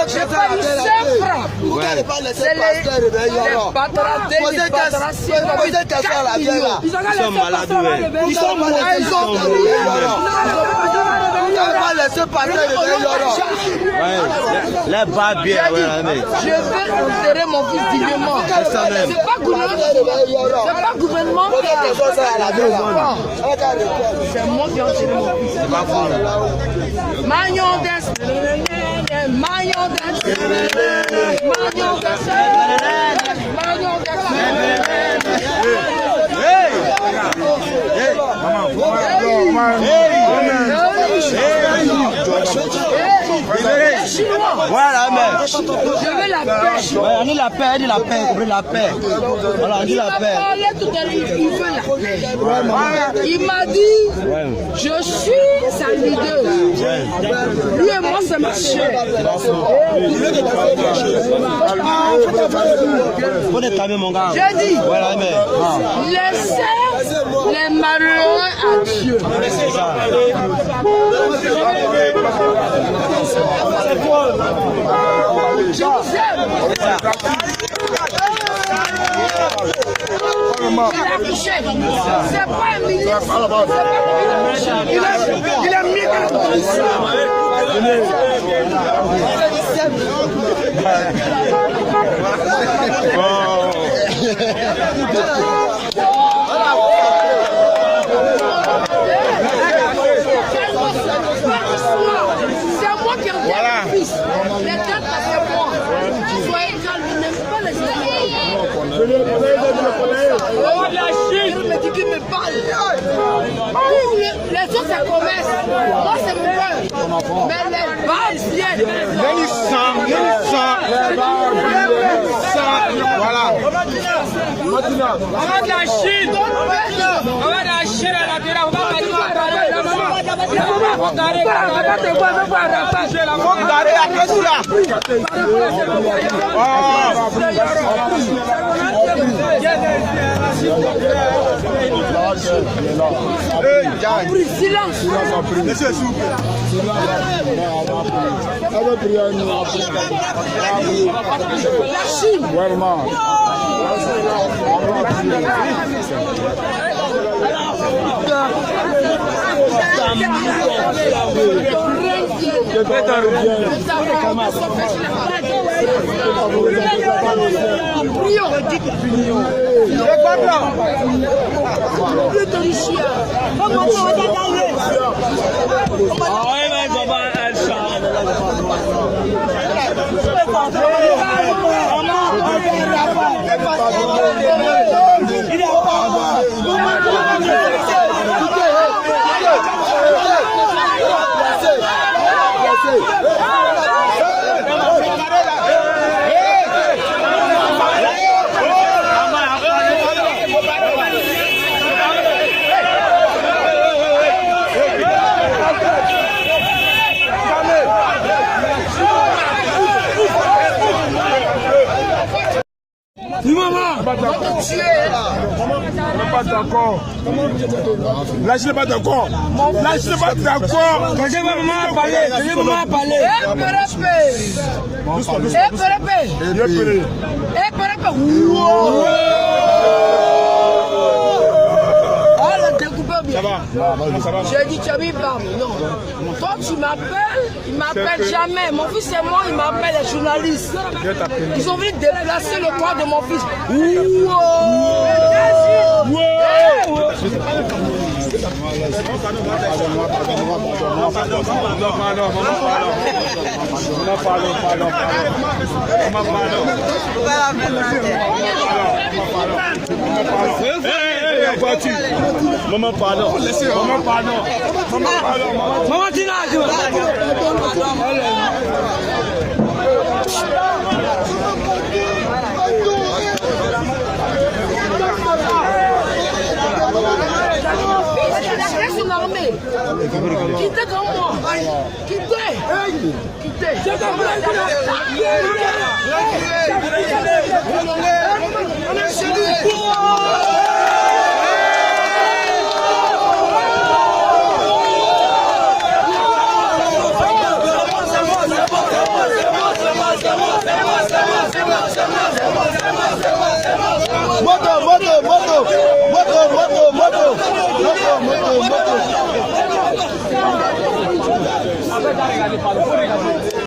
J'ai pas eu 5 francs. Vous n'allez pas laisser le pasteur réveiller. Posez question à la vieille là. Ils sont malades. Ils sont malades. Ils sont vous n'allez pas laisser pasteur réveiller. Les bas bien. Je vais enterrer mon fils dignement. C'est pas gouvernement. C'est moi qui ai enterré mon fils. C'est pas faux. Magnon Voilà, mais je veux la paix. on dit la paix, on dit la paix, on dit la paix. Voilà, on dit la paix. Tout à l'heure, il veut la paix. Il m'a dit, je suis sa leader. Lui et moi, c'est ma chère. Faut calmer mon gars. J'ai dit, voilà, mais laissez les malheureux à Dieu. c'est ça. Je vous aime. Il a couché. C'est pas un ministre. Il a mis c'est moi qui ai enterré mon fils. Les dates, c'est moi. Soyez calme, je n'aime pas les il me dit qu'il me parle. Les autres, c'est commerce. Moi, c'est mon père. Mais les balles viennent. Voilà. On va de la Chine. On va de la Chine à la terre. On va silence. Laissez souple. La Chine. Pas d'accord. Lâchez pas d'accord. Lâchez pas d'accord. J'ai maman parler. J'ai maman parler. J'ai dit, tu as mis barbe. Non. Toi, tu m'appelles, il m'appelle jamais. Mon fils et moi, il m'appelle les journalistes. Ils ont voulu déplacer le corps de mon fils. Wow. Maman, pardon. Maman, pardon. Maman, Tina, Quittez comme moi. Quittez. Moto.